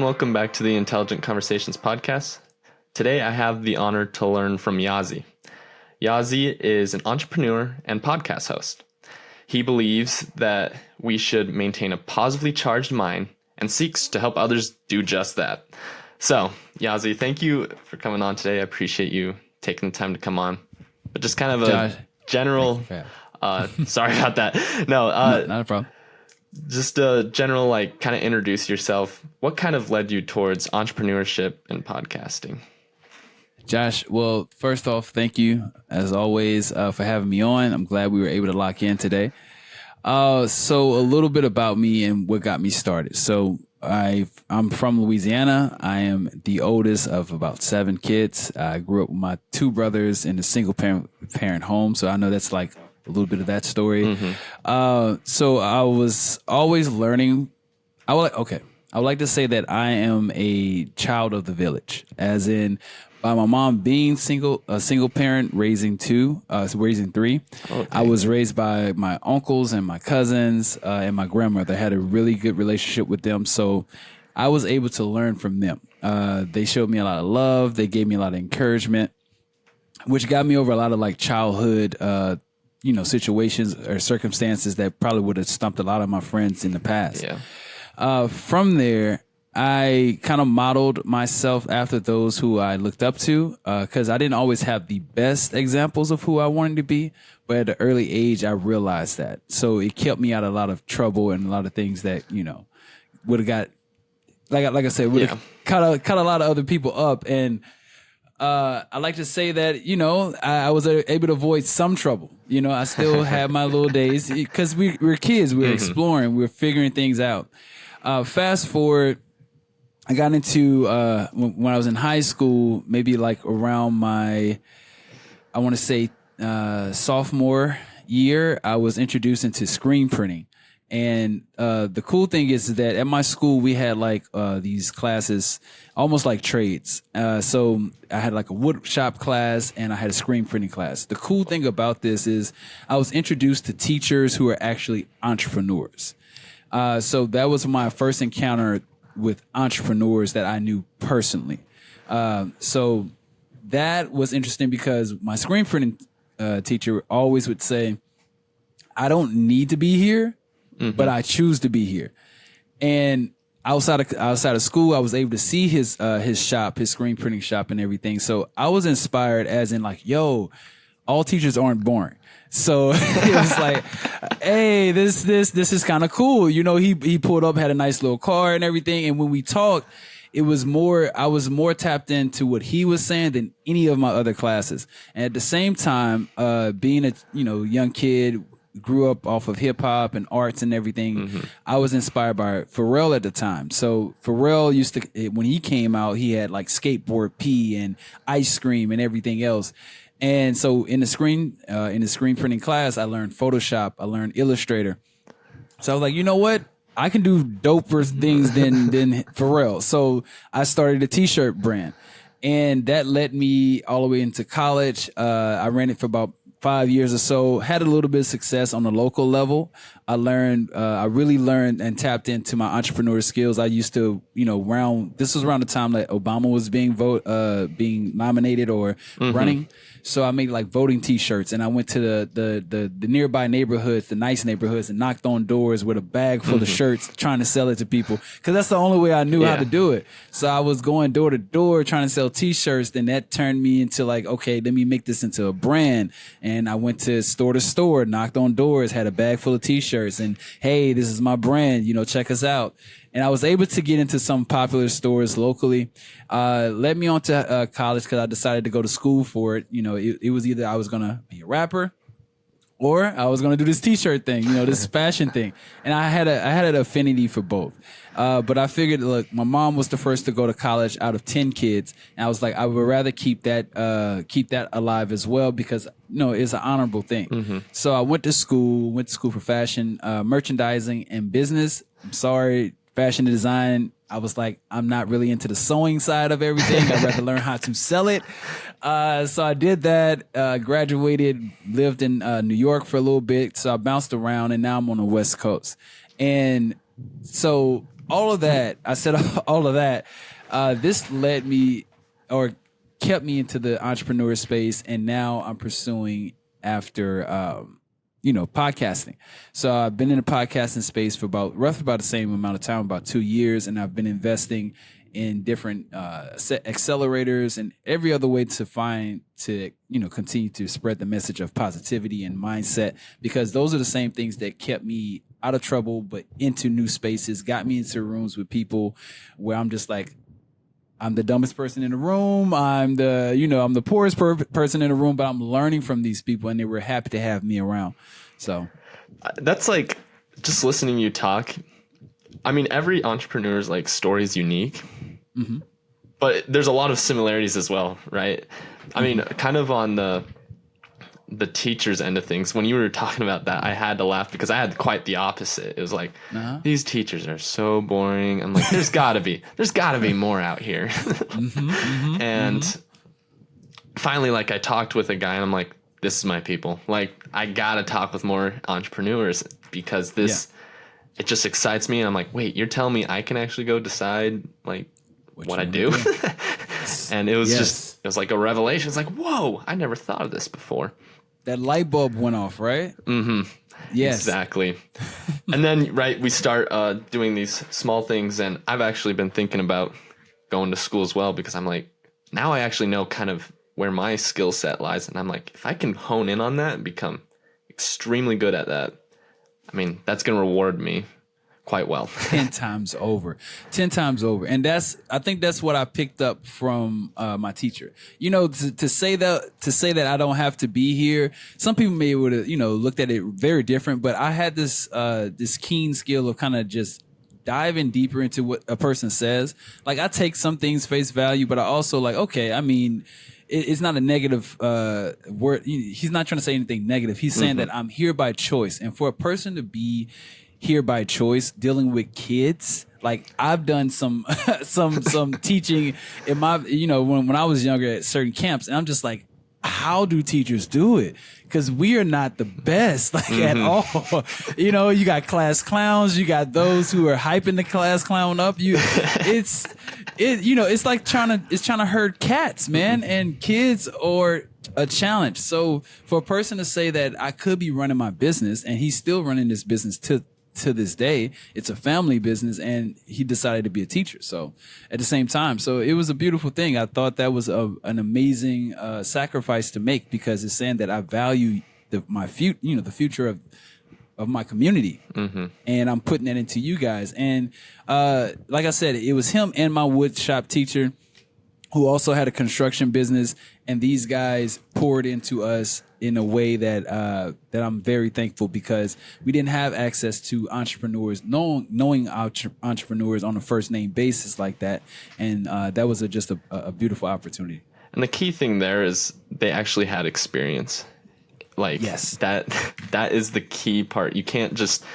welcome back to the Intelligent Conversations podcast. Today I have the honor to learn from Yazz-E. Yazz-E is an entrepreneur and podcast host. He believes that we should maintain a positively charged mind and seeks to help others do just that. So, Yazz-E, thank you for coming on today. I appreciate you taking the time to come on. But just kind of a general... sorry about that. No, not a problem. Just a general, kind of introduce yourself. What kind of led you towards entrepreneurship and podcasting? Josh, well, first off, thank you, as always, for having me on. I'm glad we were able to lock in today. So a little bit about me and what got me started. So I'm from Louisiana. I am the oldest of about 7 kids. I grew up with my 2 brothers in a single parent home. So I know that's like a little bit of that story. Mm-hmm. So I was always learning. I would like to say that I am a child of the village, as in by my mom being a single parent, raising 3. Okay. I was raised by my uncles and my cousins and my grandmother. I had a really good relationship with them. So I was able to learn from them. They showed me a lot of love. They gave me a lot of encouragement, which got me over a lot of childhood situations or circumstances that probably would have stumped a lot of my friends in the past. Yeah. From there, I kind of modeled myself after those who I looked up to, because I didn't always have the best examples of who I wanted to be. But at an early age, I realized that. So it kept me out of a lot of trouble and a lot of things that, would have got, like I said, would have cut a lot of other people up. And I like to say that, I was able to avoid some trouble. I still have my little days because we're kids. We're exploring. We're figuring things out. Fast forward, I got into, when I was in high school, maybe around my, I want to say sophomore year, I was introduced into screen printing. And the cool thing is that at my school, we had these classes almost like trades. So I had a wood shop class and I had a screen printing class. The cool thing about this is I was introduced to teachers who are actually entrepreneurs. So that was my first encounter with entrepreneurs that I knew personally. So that was interesting because my screen printing teacher always would say, I don't need to be here, but I choose to be here. And outside of school, I was able to see his shop, his screen printing shop and everything. So I was inspired as in all teachers aren't boring. So it was like, hey, this is kind of cool. He pulled up, had a nice little car and everything. And when we talked, I was more tapped into what he was saying than any of my other classes. And at the same time, being a, young kid, grew up off of hip hop and arts and everything. I was inspired by Pharrell at the time. So Pharrell used to, when he came out, he had Skateboard P and Ice Cream and everything else. And so in the screen printing class, I learned Photoshop, I learned Illustrator. So I was like, you know what? I can do doper things than Pharrell. So I started a t-shirt brand, and that led me all the way into college. I ran it for about 5 years or so, had a little bit of success on the local level. I really learned and tapped into my entrepreneur skills. I used to, this was around the time that Obama was being nominated or running. So I made voting t-shirts, and I went to the nearby neighborhoods, the nice neighborhoods, and knocked on doors with a bag full of shirts trying to sell it to people. Cause that's the only way I knew how to do it. So I was going door to door trying to sell t-shirts. Then that turned me into okay, let me make this into a brand. And I went to store, knocked on doors, had a bag full of t-shirts, and hey, this is my brand, check us out. And I was able to get into some popular stores locally. Led me on to college because I decided to go to school for it. It was either I was going to be a rapper or I was going to do this t-shirt thing, this fashion thing. And I had an affinity for both. But I figured, look, my mom was the first to go to college out of 10 kids. And I was like, I would rather keep that alive as well because, it's an honorable thing. So I went to school for fashion, merchandising and business. I'm sorry, fashion design. I was like, I'm not really into the sewing side of everything. I'd rather learn how to sell it. So I did that, graduated, lived in New York for a little bit. So I bounced around and now I'm on the West Coast. And so all of that, I said all of that. This led me or kept me into the entrepreneur space, and now I'm pursuing after podcasting. So I've been in the podcasting space for roughly about the same amount of time, about 2 years, and I've been investing in different accelerators and every other way to continue to spread the message of positivity and mindset, because those are the same things that kept me out of trouble but into new spaces, got me into rooms with people where I'm just like, I'm the dumbest person in the room. I'm the poorest person in the room, but I'm learning from these people, and they were happy to have me around. So that's like, just listening to you talk. I mean, every entrepreneur's like story is unique, but there's a lot of similarities as well, right? I mean, kind of on the teacher's end of things, when you were talking about that, I had to laugh because I had quite the opposite. It was like, these teachers are so boring. I'm like, there's gotta be more out here. And finally, like, I talked with a guy and I'm like, this is my people. Like, I gotta talk with more entrepreneurs because it just excites me. And I'm like, wait, you're telling me I can actually go decide like what I do? And it was it was like a revelation. It's like, whoa, I never thought of this before. That light bulb went off, right? Yes. Exactly. And then, we start doing these small things. And I've actually been thinking about going to school as well, because I'm like, now I actually know kind of where my skill set lies. And I'm like, if I can hone in on that and become extremely good at that, I mean, that's going to reward me quite well. 10 times over. And I think that's what I picked up from my teacher. To say that I don't have to be here, some people may would have, looked at it very different, but I had this keen skill of kind of just diving deeper into what a person says. Like, I take some things face value, but I also like, okay, I mean, it's not a negative word. He's not trying to say anything negative. He's saying that I'm here by choice. And for a person to be here by choice, dealing with kids, like, I've done some teaching in my, when I was younger at certain camps, and I'm just like, how do teachers do it? Because we are not the best, like, at all. You got class clowns, you got those who are hyping the class clown up. It's like trying to herd cats, man, and kids are a challenge. So for a person to say that I could be running my business, and he's still running this business to this day, it's a family business, and he decided to be a teacher. So at the same time, so it was a beautiful thing. I thought that was an amazing sacrifice to make, because it's saying that I value the future of my community, and I'm putting that into you guys. And like I said, it was him and my wood shop teacher, who also had a construction business, and these guys poured into us in a way that I'm very thankful, because we didn't have access to entrepreneurs, knowing entrepreneurs on a first name basis like that, and that was just a beautiful opportunity. And the key thing there is they actually had experience. Like, yes, that is the key part. You can't just,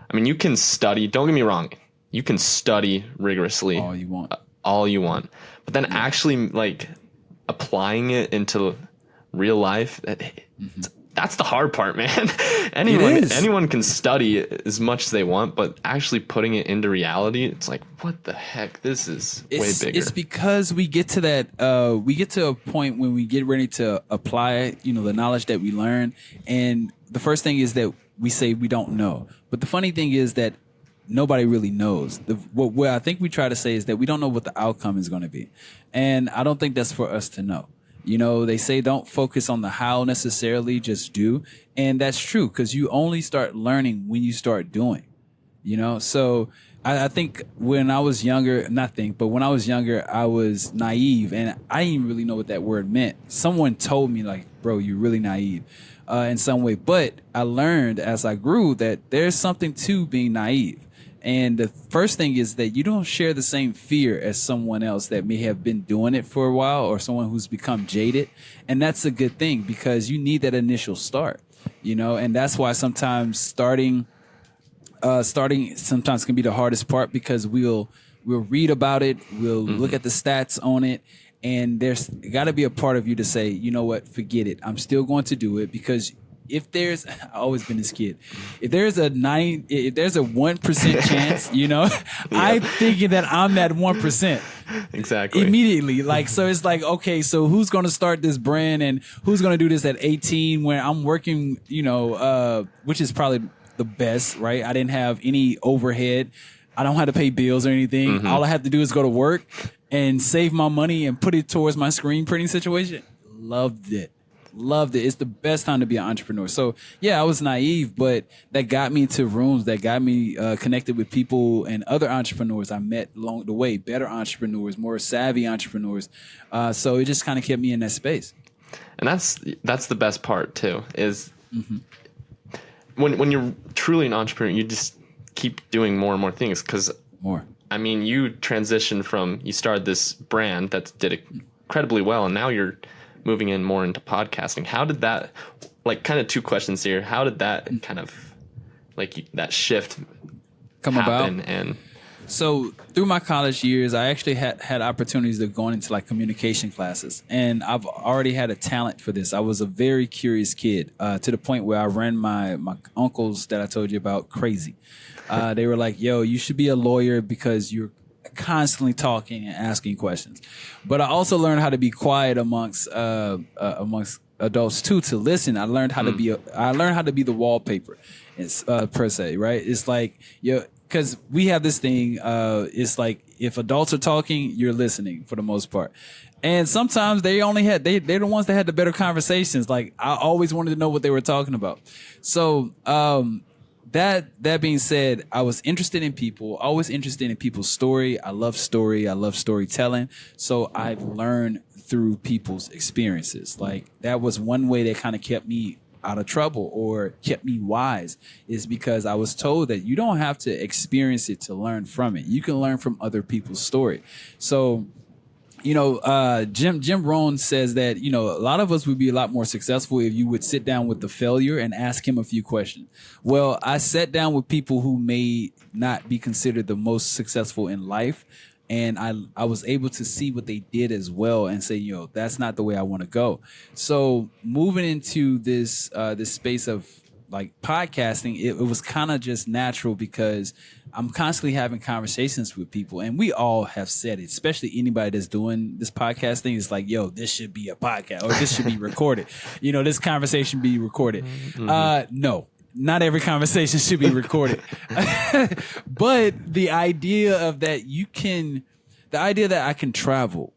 I mean, you can study. Don't get me wrong, you can study rigorously all you want, but then actually like applying it into real life, that's the hard part, man. Anyone can study as much as they want, but actually putting it into reality, it's like, what the heck? This is way bigger. It's because we get to that, we get to a point when we get ready to apply, the knowledge that we learn. And the first thing is that we say we don't know. But the funny thing is that nobody really knows. What I think we try to say is that we don't know what the outcome is going to be. And I don't think that's for us to know. They say don't focus on the how necessarily, just do. And that's true, because you only start learning when you start doing, So I think when I was younger, when I was younger, I was naive, and I didn't even really know what that word meant. Someone told me, like, bro, you're really naive in some way. But I learned as I grew that there's something to being naive. And the first thing is that you don't share the same fear as someone else that may have been doing it for a while, or someone who's become jaded. And that's a good thing, because you need that initial start, and that's why sometimes starting sometimes can be the hardest part, because we'll read about it. We'll look at the stats on it. And there's got to be a part of you to say, you know what, forget it. I'm still going to do it, because if there's, I've always been this kid. If there's a 1% chance, I'm thinking that I'm that 1%. Exactly. Immediately. Like, so it's like, okay, so who's going to start this brand and who's going to do this at 18 when I'm working, which is probably the best, right? I didn't have any overhead. I don't have to pay bills or anything. Mm-hmm. All I have to do is go to work and save my money and put it towards my screen printing situation. Loved it. It's the best time to be an entrepreneur. So yeah, I was naive, but that got me into rooms, that got me connected with people and other entrepreneurs I met along the way, better entrepreneurs, more savvy entrepreneurs. So it just kind of kept me in that space. And that's the best part too, is when you're truly an entrepreneur, you just keep doing more and more things. Because I mean, you transitioned from, you started this brand that did incredibly well, and now you're moving in more into podcasting. How did that, like, kind of two questions here. How did that kind of, like, that shift come happen? about? And so through my college years, I actually had opportunities of going into like communication classes, and I've already had a talent for this. I was a very curious kid, to the point where I ran my uncles that I told you about crazy. They were like, yo, you should be a lawyer because you're constantly talking and asking questions. But I also learned how to be quiet amongst adults too, to listen. I learned how to be the wallpaper, per se, right? It's like, because we have this thing, it's like if adults are talking, you're listening for the most part. And sometimes they're the ones that had the better conversations. Like, I always wanted to know what they were talking about. So that being said, I was interested in people, always interested in people's story. I love storytelling. So I've learned through people's experiences. Like, that was one way that kind of kept me out of trouble or kept me wise, is because I was told that you don't have to experience it to learn from it. You can learn from other people's story. So Jim Rohn says that, a lot of us would be a lot more successful if you would sit down with the failure and ask him a few questions. Well, I sat down with people who may not be considered the most successful in life, and I was able to see what they did as well and say, that's not the way I want to go. So moving into this space of like podcasting, it was kind of just natural because I'm constantly having conversations with people, and we all have said it, especially anybody that's doing this podcast thing is like, yo, this should be a podcast, or this should be recorded. This conversation be recorded. No, not every conversation should be recorded. But the idea that I can travel,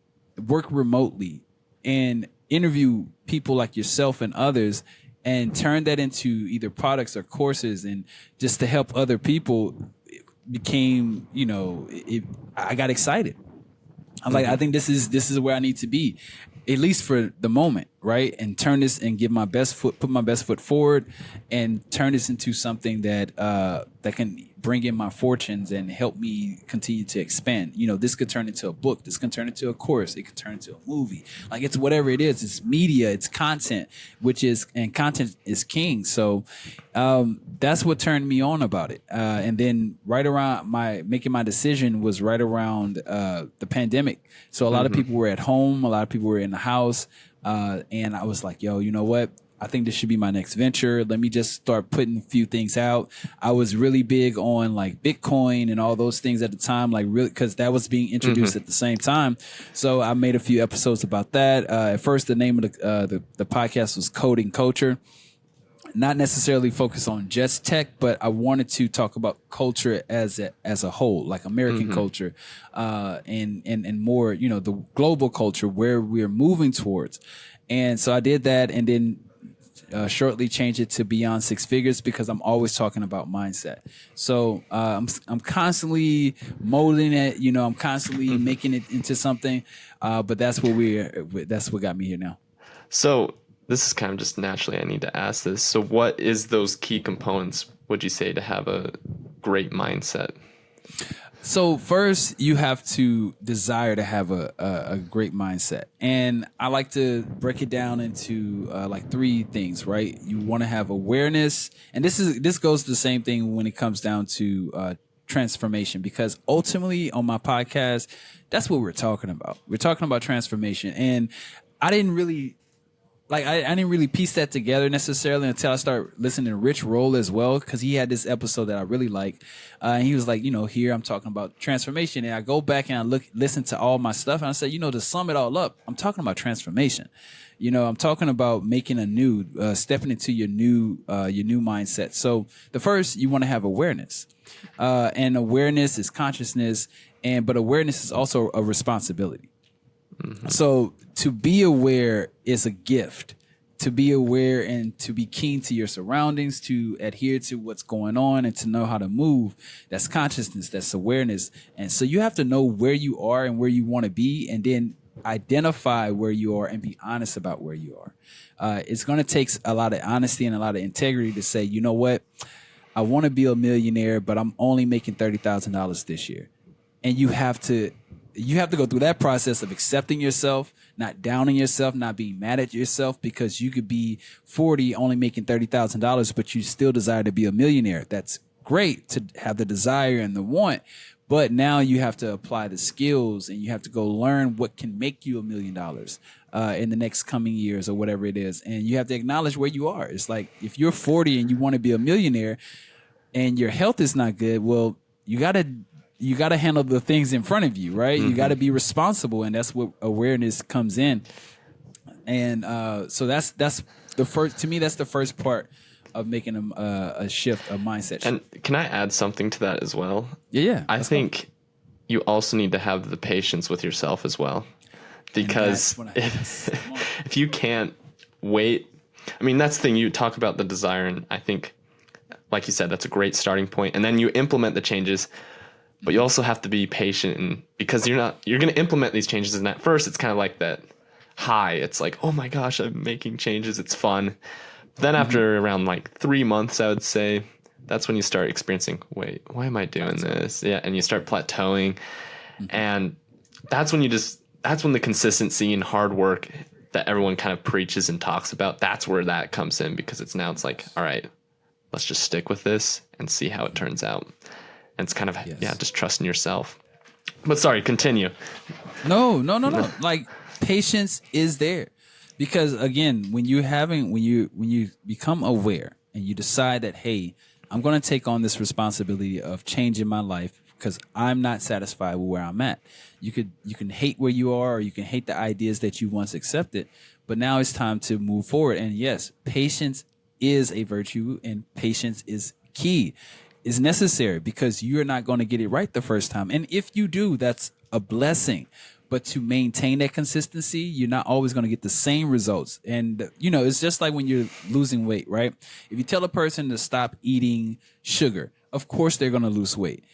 work remotely, and interview people like yourself and others, and turn that into either products or courses, and just to help other people, became, I got excited. I'm like, I think this is where I need to be, at least for the moment, right? And turn this and put my best foot forward, and turn this into something that can bring in my fortunes and help me continue to expand. This could turn into a book. This can turn into a course. It could turn into a movie. Like, it's whatever it is. It's media. It's content, and content is king. So that's what turned me on about it. And then right around making my decision was right around the pandemic. So a lot of people were at home. A lot of people were in the house. And I was like, yo, you know what? I think this should be my next venture. Let me just start putting a few things out. I was really big on like Bitcoin and all those things at the time, like really, because that was being introduced at the same time. So I made a few episodes about that. At first, the name of the podcast was Coding Culture. Not necessarily focused on just tech, but I wanted to talk about culture as a whole, like American culture, and more, the global culture where we're moving towards. And so I did that, and then shortly changed it to Beyond Six Figures, because I'm always talking about mindset. So I'm constantly molding it, I'm constantly making it into something, but that's what got me here now. So this is kind of just naturally, I need to ask this. So what is those key components, would you say, to have a great mindset? So first, you have to desire to have a great mindset. And I like to break it down into like three things, right? You want to have awareness. And this goes to the same thing when it comes down to transformation, because ultimately on my podcast, that's what we're talking about. We're talking about transformation. And I didn't really like I didn't really piece that together necessarily until I started listening to Rich Roll as well, because he had this episode that I really liked. And he was like, here I'm talking about transformation, and I go back and I listen to all my stuff, and I said, to sum it all up, I'm talking about transformation. I'm talking about making a new, stepping into your new mindset. So the first, you want to have awareness, and awareness is consciousness, but awareness is also a responsibility. Mm-hmm. So to be aware is a gift. To be aware and to be keen to your surroundings, to adhere to what's going on and to know how to move, that's consciousness, that's awareness. And so you have to know where you are and where you want to be, and then identify where you are and be honest about where you are. It's going to take a lot of honesty and a lot of integrity to say, you know what, I want to be a millionaire, but I'm only making $30,000 this year. And you have to go through that process of accepting yourself, not downing yourself, not being mad at yourself, because you could be 40 only making $30,000, but you still desire to be a millionaire. That's great to have the desire and the want, but now you have to apply the skills and you have to go learn what can make you $1 million in the next coming years or whatever it is. And you have to acknowledge where you are. It's like if you're 40 and you want to be a millionaire and your health is not good, well, you got to handle the things in front of you, right? Mm-hmm. You got to be responsible, and that's what awareness comes in. And so that's the first. To me, that's the first part of making a shift, a mindset shift. And can I add something to that as well? Yeah. I think you also need to have the patience with yourself as well, because if you can't wait, I mean, that's the thing. You talk about the desire, and I think, like you said, that's a great starting point. And then you implement the changes. But you also have to be patient, and because you're going to implement these changes. And at first it's kind of like that high. It's like, oh my gosh, I'm making changes. It's fun. But then after around like 3 months, I would say, that's when you start experiencing, wait, why am I doing this? Yeah. And you start plateauing. And that's when the consistency and hard work that everyone kind of preaches and talks about, that's where that comes in, because it's like, all right, let's just stick with this and see how it turns out. And it's kind of, just trusting yourself. But sorry, continue. No. Like, patience is there. Because again, when you become aware and you decide that, hey, I'm going to take on this responsibility of changing my life because I'm not satisfied with where I'm at. You can hate where you are, or you can hate the ideas that you once accepted, but now it's time to move forward. And yes, patience is a virtue, and patience is key. Is necessary, because you're not going to get it right the first time. And if you do, that's a blessing. But to maintain that consistency, you're not always going to get the same results. And, it's just like when you're losing weight, right? If you tell a person to stop eating sugar, of course they're going to lose weight.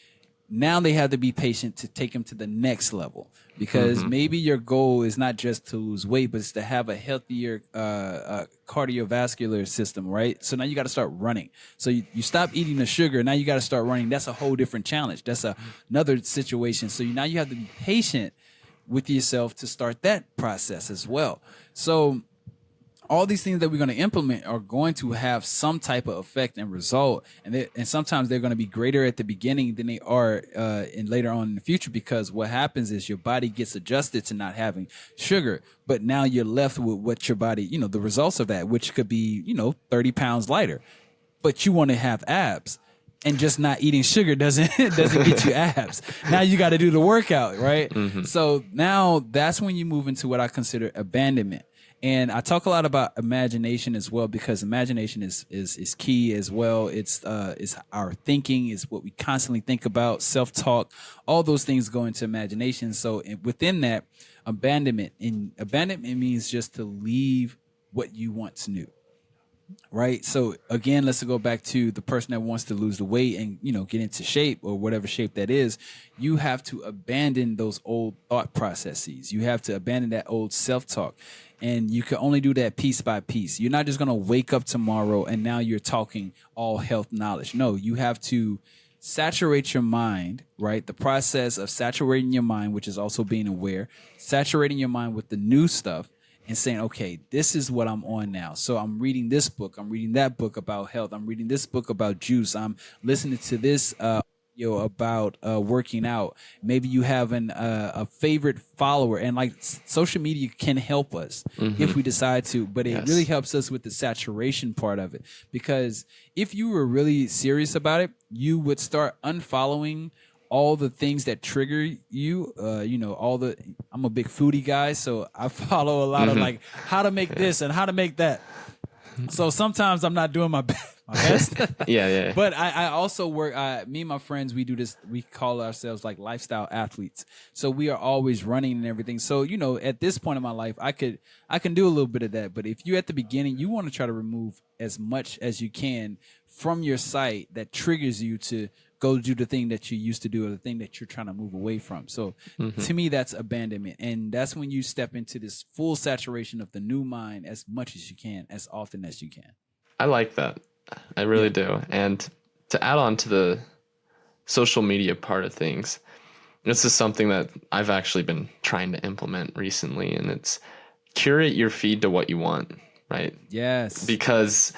Now they have to be patient to take them to the next level, because maybe your goal is not just to lose weight, but it's to have a healthier cardiovascular system, right? So now you got to start running. So you stop eating the sugar. Now you got to start running. That's a whole different challenge. That's another situation. So now you have to be patient with yourself to start that process as well. So all these things that we're going to implement are going to have some type of effect and result, and sometimes they're going to be greater at the beginning than they are in later on in the future, because what happens is your body gets adjusted to not having sugar, but now you're left with what your body, the results of that, which could be 30 pounds lighter, but you want to have abs. And just not eating sugar doesn't get you abs. Now you got to do the workout, right? Mm-hmm. So now that's when you move into what I consider abandonment. And I talk a lot about imagination as well, because imagination is key as well. It's our thinking, is what we constantly think about, self-talk, all those things go into imagination. So within that, abandonment means just to leave what you once knew. Right. So again, let's go back to the person that wants to lose the weight and, get into shape, or whatever shape that is. You have to abandon those old thought processes. You have to abandon that old self-talk. And you can only do that piece by piece. You're not just going to wake up tomorrow and now you're talking all health knowledge. No, you have to saturate your mind, right? The process of saturating your mind, which is also being aware, saturating your mind with the new stuff, and saying, okay, this is what I'm on now. So I'm reading this book. I'm reading that book about health. I'm reading this book about juice. I'm listening to this about working out. Maybe you have a favorite follower, and like social media can help us if we decide to, but it really Yes. helps us with the saturation part of it. Because if you were really serious about it, you would start unfollowing all the things that trigger you. All the I'm a big foodie guy, so I follow a lot of like how to make this and how to make that. So sometimes I'm not doing my best. Yeah. But I also work. Me and my friends, we do this. We call ourselves like lifestyle athletes. So we are always running and everything. So at this point in my life, I can do a little bit of that. But if you at the beginning, you want to try to remove as much as you can from your sight that triggers you to go do the thing that you used to do or the thing that you're trying to move away from. So to me, that's abandonment. And that's when you step into this full saturation of the new mind as much as you can, as often as you can. I like that. I really do. And to add on to the social media part of things, this is something that I've actually been trying to implement recently, and it's curate your feed to what you want, right? Yes. Because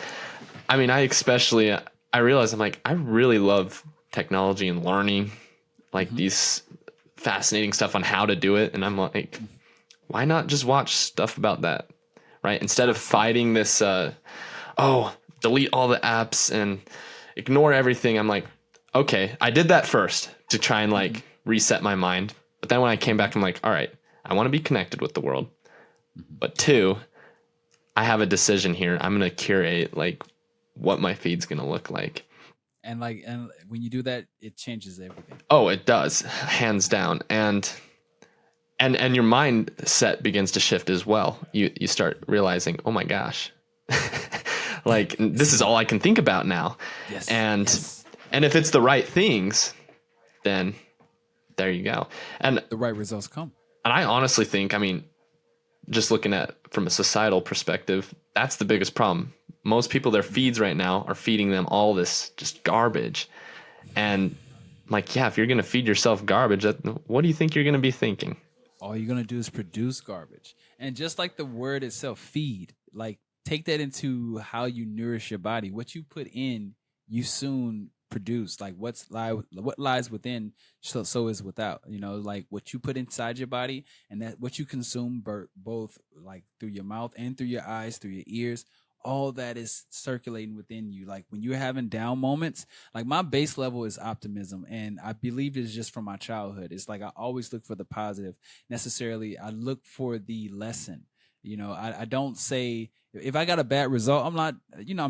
I mean, I realize I'm like, I really love technology and learning like these fascinating stuff on how to do it. And I'm like, why not just watch stuff about that? Right. Instead of fighting this, delete all the apps and ignore everything. I'm like, okay, I did that first to try and like reset my mind. But then when I came back, I'm like, all right, I want to be connected with the world. But two, I have a decision here. I'm going to curate like what my feed's going to look like. And when you do that, it changes everything. Oh, it does, hands down. And your mindset begins to shift as well. You start realizing, oh my gosh, like this is all I can think about now. Yes. And if it's the right things, then there you go. And the right results come. And I honestly think, I mean, just looking at from a societal perspective, that's the biggest problem. Most people, their feeds right now are feeding them all this just garbage. And like, yeah, if you're going to feed yourself garbage, what do you think you're going to be thinking? All you're going to do is produce garbage. And just like the word itself, feed, like take that into how you nourish your body. What you put in, you soon produce. Like what lies within, so is without. Like what you put inside your body and that what you consume, both like through your mouth and through your eyes, through your ears, all that is circulating within you. Like when you're having down moments, like my base level is optimism, and I believe it's just from my childhood. It's like I always look for the positive. Necessarily, I look for the lesson. I don't say if I got a bad result, I'm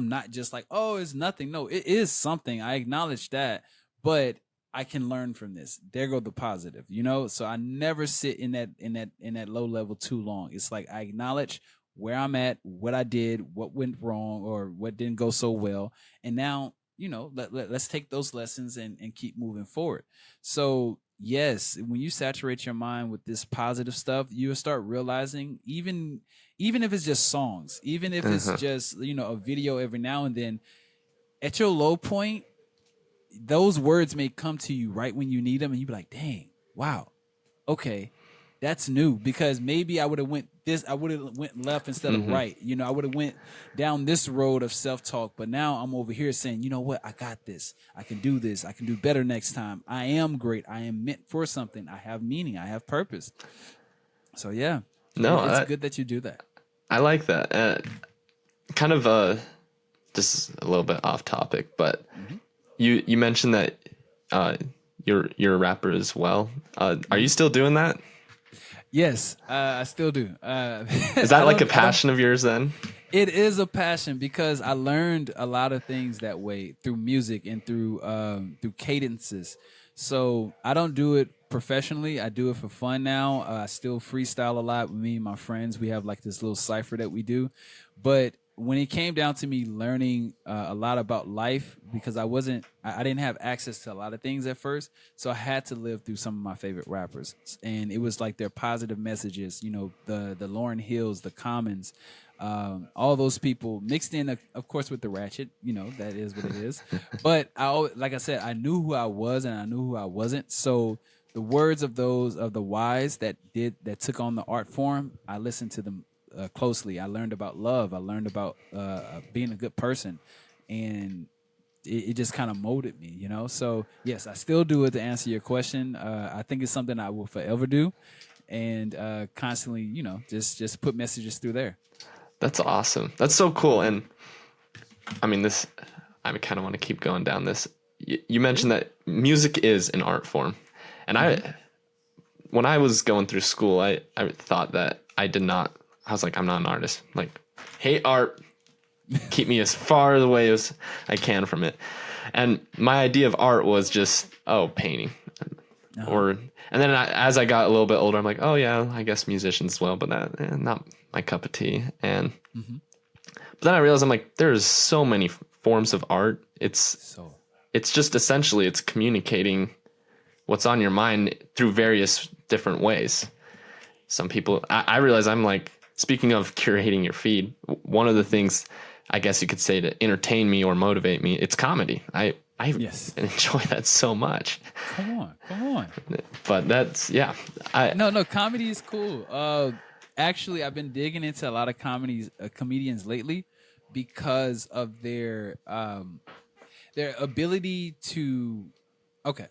not just like, oh, it's nothing. No, it is something. I acknowledge that, but I can learn from this. There go the positive, So I never sit in that low level too long. It's like I acknowledge where I'm at, what I did, what went wrong, or what didn't go so well. And now, let's take those lessons and keep moving forward. So yes, when you saturate your mind with this positive stuff, you'll start realizing even if it's just songs, even if it's just, a video every now and then, at your low point, those words may come to you right when you need them. And you be like, dang, wow. Okay. That's new, because maybe I would have went left instead of right. I would have went down this road of self-talk, but now I'm over here saying, you know what? I got this. I can do this. I can do better next time. I am great. I am meant for something. I have meaning. I have purpose. So yeah, it's good that you do that. I like that. Kind of just a little bit off topic, but you mentioned that you're a rapper as well. Are you still doing that? Yes, I still do. Is that like a passion of yours then? It is a passion because I learned a lot of things that way through music and through cadences. So I don't do it professionally. I do it for fun now. I still freestyle a lot with me and my friends. We have like this little cipher that we do. But when it came down to me learning a lot about life, because I didn't have access to a lot of things at first, so I had to live through some of my favorite rappers, and it was like their positive messages, the Lauryn Hills, the Commons, all those people mixed in, of course, with the ratchet, that is what it is. But like I said, I knew who I was and I knew who I wasn't. So the words of the wise that took on the art form, I listened to them closely. I learned about love. I learned about being a good person, and it just kind of molded me, you know. So yes, I still do it. To answer your question, I think it's something I will forever do, and constantly, you know, just put messages through there. That's awesome. That's so cool. And I mean, this, I kind of want to keep going down this. You mentioned that music is an art form. And when I was going through school, I thought that I was like, I'm not an artist. Like, hate art. Keep me as far away as I can from it. And my idea of art was just, painting. And then as I got a little bit older, I'm like, oh yeah, I guess musicians as well, but that not my cup of tea. And but then I realized I'm like, there's so many forms of art. It's just essentially it's communicating what's on your mind through various different ways. Some people, I realize I'm like, speaking of curating your feed, one of the things I guess you could say to entertain me or motivate me, it's comedy. I enjoy that so much. Come on. But that's, No, comedy is cool. Actually, I've been digging into a lot of comedians lately because of their ability to. Okay,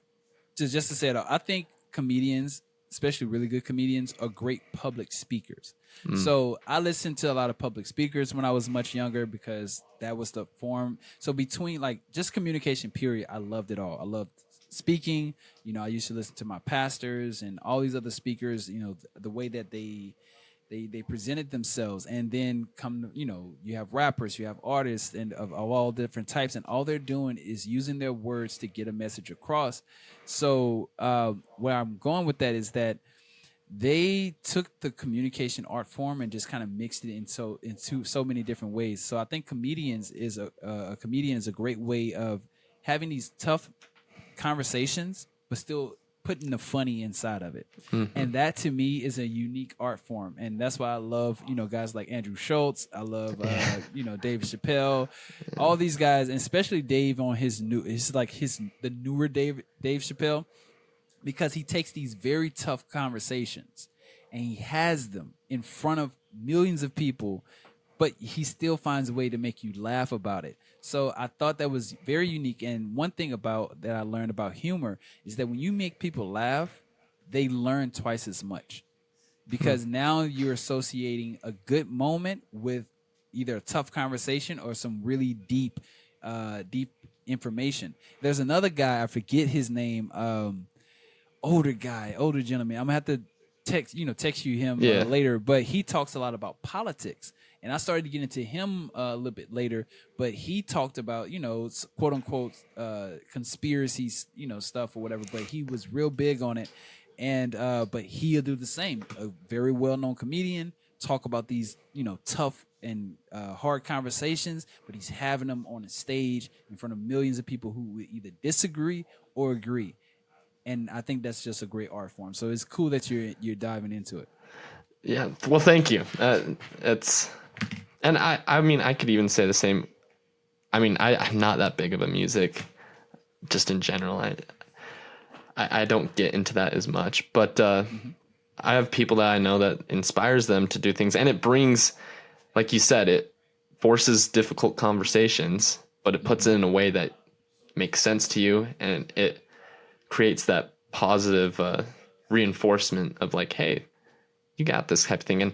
just to say it all, I think comedians, especially really good comedians, are great public speakers. So I listened to a lot of public speakers when I was much younger because that was the form. So between like just communication period, I loved it all. I loved speaking. You know, I used to listen to my pastors and all these other speakers, you know, the way that they presented themselves. And then you have rappers, you have artists and of all different types, and all they're doing is using their words to get a message across. So where I'm going with that is that they took the communication art form and just kind of mixed it into so many different ways. So I think a comedian is a great way of having these tough conversations, but still putting the funny inside of it. And that to me is a unique art form. And that's why I love, guys like Andrew Schultz. I love, Dave Chappelle, all these guys, and especially Dave on the newer Dave Chappelle, because he takes these very tough conversations and he has them in front of millions of people, but he still finds a way to make you laugh about it. So I thought that was very unique. And one thing that I learned about humor is that when you make people laugh, they learn twice as much, because now you're associating a good moment with either a tough conversation or some really deep information. There's another guy, I forget his name, older gentleman. I'm gonna have to text you him later, but he talks a lot about politics. And I started to get into him a little bit later, but he talked about, quote unquote, conspiracies, stuff or whatever, but he was real big on it. And, but he'll do the same. A very well-known comedian, talk about these, tough and hard conversations, but he's having them on a stage in front of millions of people who would either disagree or agree. And I think that's just a great art form. So it's cool that you're diving into it. Yeah. Well, thank you. And I mean, I could even say the same. I mean, I'm not that big of a music, just in general. I don't get into that as much, but I have people that I know that inspires them to do things, and it brings, like you said, it forces difficult conversations, but it puts it in a way that makes sense to you, and it creates that positive reinforcement of like, hey, you got this type of thing. And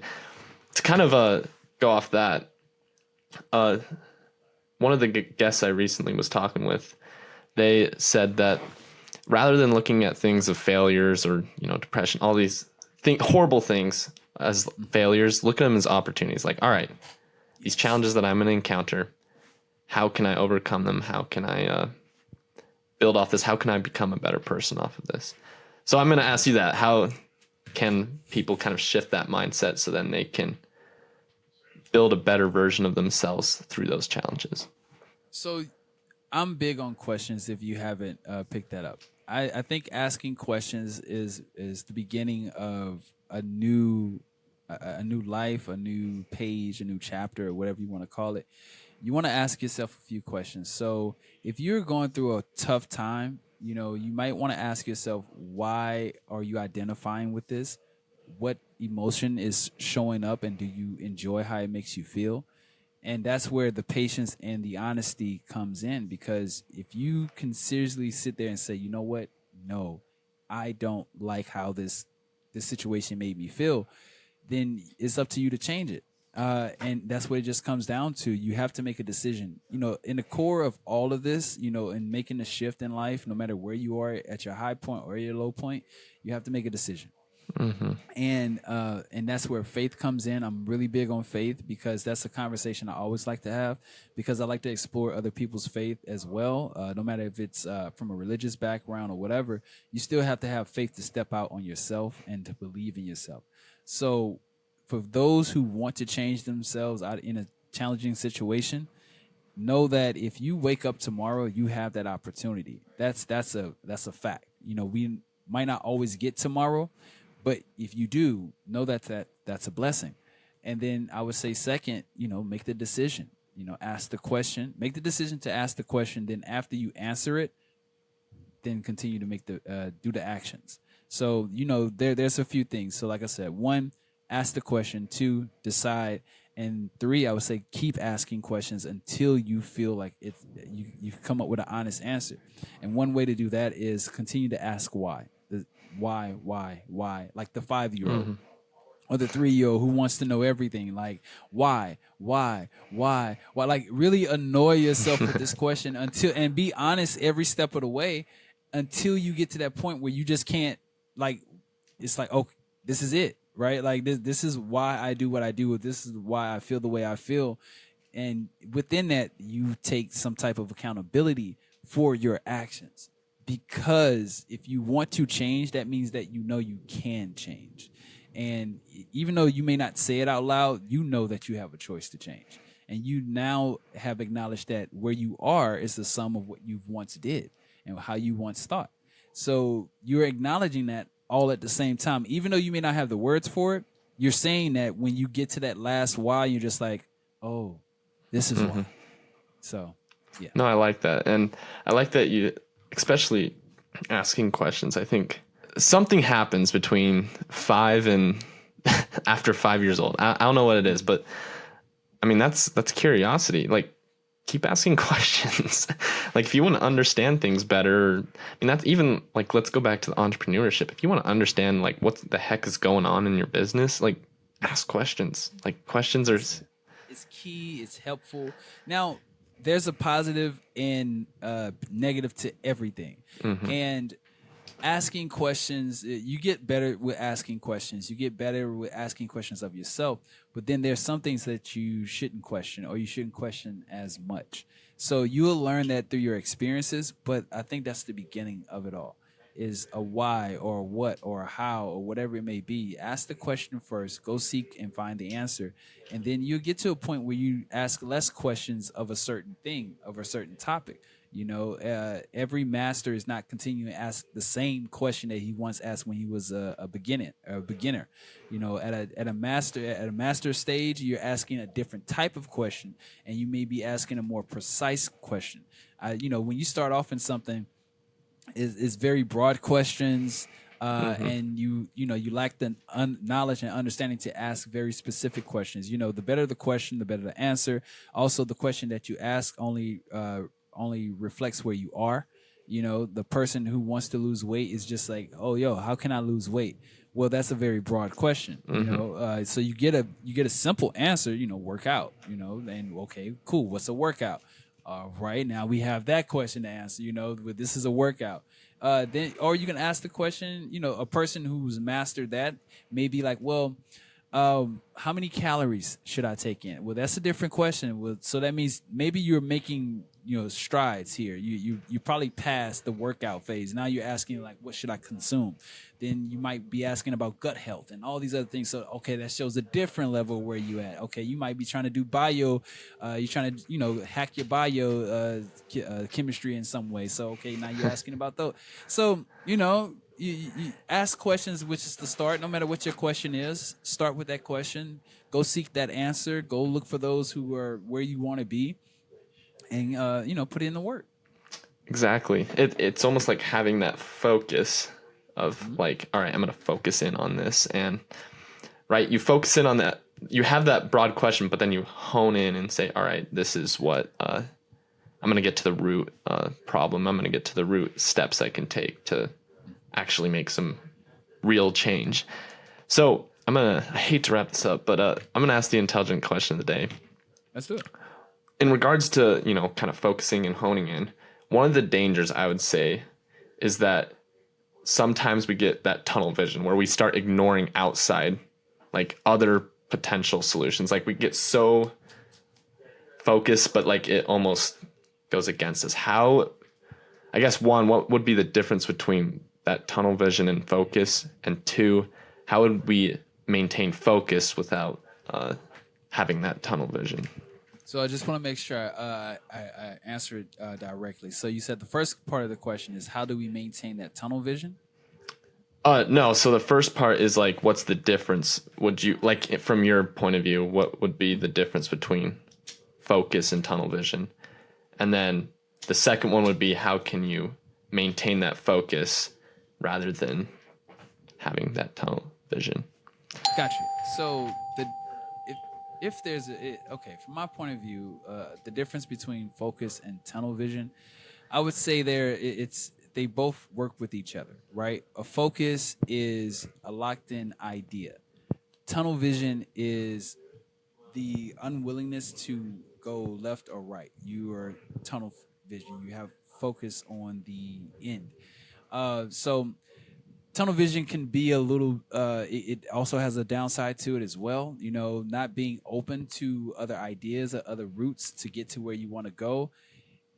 to kind of go off that, one of the guests I recently was talking with, they said that rather than looking at things of failures or depression, all these horrible things as failures, look at them as opportunities. Like, all right, these challenges that I'm going to encounter, how can I overcome them? How can I build off this? How can I become a better person off of this? So I'm going to ask you that. How can people kind of shift that mindset so then they can build a better version of themselves through those challenges? So I'm big on questions if you haven't picked that up. I think asking questions is the beginning of a new life, a new page, a new chapter, or whatever you want to call it. You want to ask yourself a few questions. So if you're going through a tough time, you might want to ask yourself, why are you identifying with this? What emotion is showing up, and do you enjoy how it makes you feel? And that's where the patience and the honesty comes in, because if you can seriously sit there and say, you know what, no, I don't like how this situation made me feel, then it's up to you to change it. And that's what it just comes down to. You have to make a decision. In the core of all of this, in making a shift in life, no matter where you are at your high point or your low point, you have to make a decision. Mm-hmm. And that's where faith comes in. I'm really big on faith because that's a conversation I always like to have, because I like to explore other people's faith as well. No matter if it's from a religious background or whatever, you still have to have faith to step out on yourself and to believe in yourself. So for those who want to change themselves out in a challenging situation, know that if you wake up tomorrow, you have that opportunity. That's a fact. We might not always get tomorrow, but if you do, know that's a blessing. And then I would say second, make the decision. Ask the question. Make the decision to ask the question. Then after you answer it, then continue to make do the actions. So there's a few things. So like I said, 1, ask the question. 2, decide. And 3, I would say keep asking questions until you feel like you've come up with an honest answer. And one way to do that is continue to ask why. Why? Like the 5-year-old. Mm-hmm. Or the 3-year-old who wants to know everything. Like, why? Like, really annoy yourself with this question and be honest every step of the way until you get to that point where you just can't, like, it's like, oh, this is it, right? Like, this is why I do what I do. This is why I feel the way I feel. And within that, you take some type of accountability for your actions. Because if you want to change, that means that you can change. And even though you may not say it out loud, you know that you have a choice to change. And you now have acknowledged that where you are is the sum of what you once did and how you once thought. So you're acknowledging that all at the same time. Even though you may not have the words for it, you're saying that when you get to that last why, you're just like, oh, this is why. So, yeah. No, I like that. And I like that you, especially asking questions. I think something happens between 5 and after 5 years old. I don't know what it is, but I mean, that's curiosity. Like, keep asking questions. Like, if you want to understand things better, I mean, that's even like, let's go back to the entrepreneurship. If you want to understand like what the heck is going on in your business, like, ask questions. Like, questions are, it's key. It's helpful. Now, there's a positive and negative to everything. And asking questions, you get better with asking questions. You get better with asking questions of yourself. But then there's some things that you shouldn't question, or you shouldn't question as much. So you will learn that through your experiences. But I think that's the beginning of it all, is a why or a what or a how or whatever it may be. Ask the question first, go seek and find the answer. And then you get to a point where you ask less questions of a certain thing, of a certain topic. Every master is not continuing to ask the same question that he once asked when he was a beginner. At a master stage, you're asking a different type of question, and you may be asking a more precise question. When you start off in something, is very broad questions, and you lack the knowledge and understanding to ask very specific questions. The better the question, the better the answer. Also, the question that you ask only reflects where you are. The person who wants to lose weight is just like, oh, yo, how can I lose weight? Well, that's a very broad question. So you get a simple answer. Work out. And okay, cool. What's a workout? Right now we have that question to answer. But this is a workout. Then, or you can ask the question. A person who's mastered that may be like, well, how many calories should I take in? Well, that's a different question. Well, so that means maybe you're making strides here. You probably passed the workout phase. Now you're asking like, what should I consume? Then you might be asking about gut health and all these other things. So okay, that shows a different level where you at. Okay, you might be trying to do bio. You're trying to hack your bio chemistry in some way. So okay, now you're asking about those. So you ask questions, which is the start. No matter what your question is, start with that question. Go seek that answer. Go look for those who are where you want to be, and put in the work. Exactly. It's almost like having that focus of like, all right, I'm going to focus in on this, and right, you focus in on that you have that broad question, but then you hone in and say, all right, this is what I'm going to get to the root problem. I'm going to get to the root steps I can take to actually make some real change. So I hate to wrap this up, but I'm going to ask the intelligent question of the day. Let's do it. In regards to, kind of focusing and honing in, one of the dangers I would say is that sometimes we get that tunnel vision where we start ignoring outside, like other potential solutions. Like we get so focused, but like it almost goes against us. How, I guess, one, what would be the difference between that tunnel vision and focus? And two, how would we maintain focus without having that tunnel vision? So I just want to make sure I answer it directly. So you said the first part of the question is how do we maintain that tunnel vision? No. So the first part is like, what's the difference? Would you like, from your point of view, what would be the difference between focus and tunnel vision? And then the second one would be, how can you maintain that focus rather than having that tunnel vision? Gotcha. So if there's okay, from my point of view, the difference between focus and tunnel vision, I would say they both work with each other, right? A focus is a locked-in idea. Tunnel vision is the unwillingness to go left or right. You are tunnel vision. You have focus on the end. So tunnel vision can be a little it also has a downside to it as well. Not being open to other ideas or other routes to get to where you want to go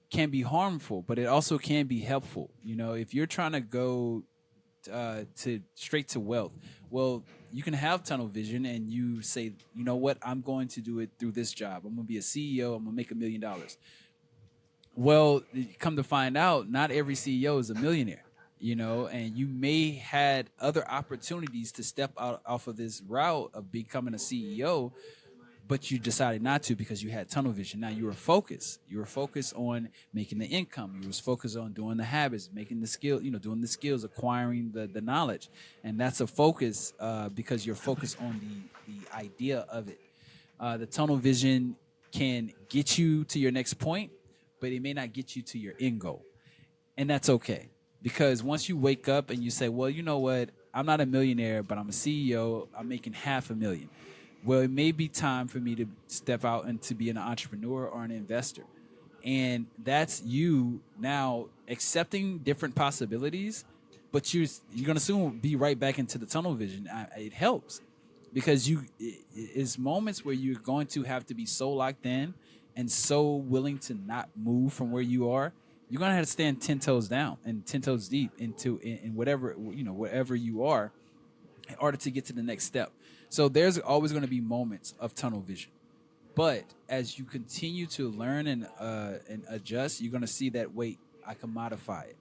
can be harmful, but it also can be helpful. If you're trying to go to straight to wealth, well, you can have tunnel vision and you say, you know what, I'm going to do it through this job. I'm going to be a CEO. I'm going to make $1 million. Well, come to find out, not every CEO is a millionaire. And you may had other opportunities to step out off of this route of becoming a CEO, but you decided not to because you had tunnel vision. Now you were focused. You were focused on making the income. You was focused on doing the habits, making the skill, doing the skills, acquiring the knowledge. And that's a focus because you're focused on the idea of it. The tunnel vision can get you to your next point, but it may not get you to your end goal. And that's okay. Because once you wake up and you say, well, you know what, I'm not a millionaire, but I'm a CEO, I'm making $500,000. Well, it may be time for me to step out and to be an entrepreneur or an investor. And that's you now accepting different possibilities, but you're going to soon be right back into the tunnel vision. It helps because it's moments where you're going to have to be so locked in and so willing to not move from where you are. You're gonna have to stand 10 toes down and 10 toes deep in whatever wherever you are, in order to get to the next step. So there's always going to be moments of tunnel vision, but as you continue to learn and adjust, you're gonna see that I can modify it.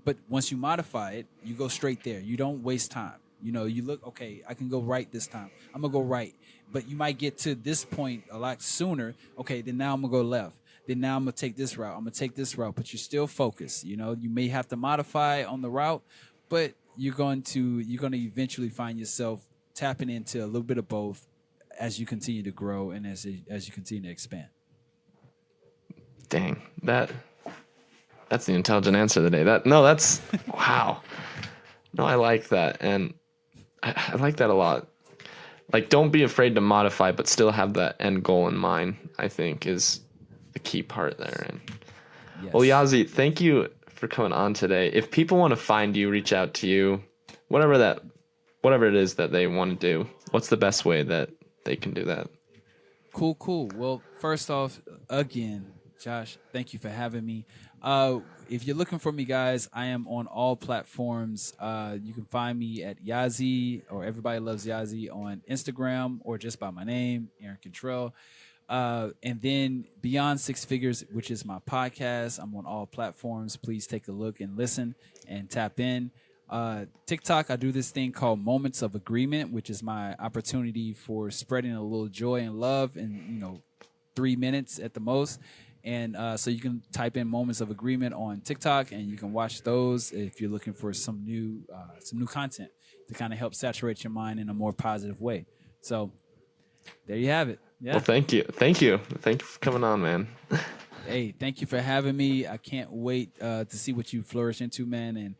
But once you modify it, you go straight there. You don't waste time. You look, okay, I can go right this time. I'm gonna go right, but you might get to this point a lot sooner. Okay, then now I'm gonna go left. Then now I'm going to take this route. I'm going to take this route, but you're still focused. You may have to modify on the route, but you're going to eventually find yourself tapping into a little bit of both as you continue to grow and as you continue to expand. Dang, that's the intelligent answer of the day. That's wow. No, I like that. And I like that a lot. Like, don't be afraid to modify, but still have that end goal in mind, I think is the key part there. And Yes. Well, Yazz-E, thank you for coming on today. If people want to find you, reach out to you, whatever it is that they want to do, what's the best way that they can do that? Cool. Well, first off, again, Josh, thank you for having me. If you're looking for me, guys, I am on all platforms. You can find me at Yazz-E or Everybody Loves Yazz-E on Instagram or just by my name, Aaron Kentrell. And then Beyond Six Figures, which is my podcast. I'm on all platforms. Please take a look and listen and tap in. TikTok, I do this thing called Moments of Agreement, which is my opportunity for spreading a little joy and love in 3 minutes at the most. And so you can type in Moments of Agreement on TikTok, and you can watch those if you're looking for some new content to kind of help saturate your mind in a more positive way. So there you have it. Yeah. Well, thank you for coming on, man. Hey, thank you for having me. I can't wait to see what you flourish into, man. And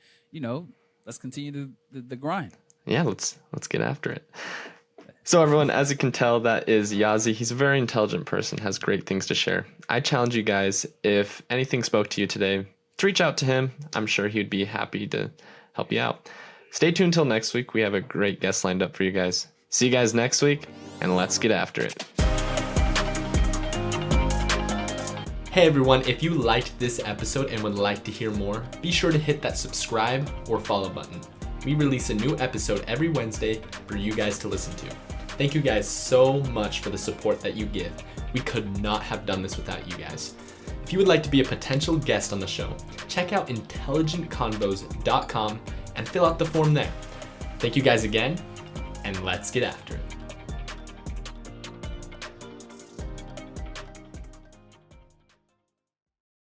let's continue the grind. Yeah, let's get after it. So everyone, as you can tell, that is Yazz-E. He's a very intelligent person, has great things to share. I challenge you guys, if anything spoke to you today, to reach out to him. I'm sure he'd be happy to help you out. Stay tuned till next week. We have a great guest lined up for you guys. See you guys next week, and let's get after it. Hey everyone, if you liked this episode and would like to hear more, be sure to hit that subscribe or follow button. We release a new episode every Wednesday for you guys to listen to. Thank you guys so much for the support that you give. We could not have done this without you guys. If you would like to be a potential guest on the show, check out intelligentconvos.com and fill out the form there. Thank you guys again, and let's get after it.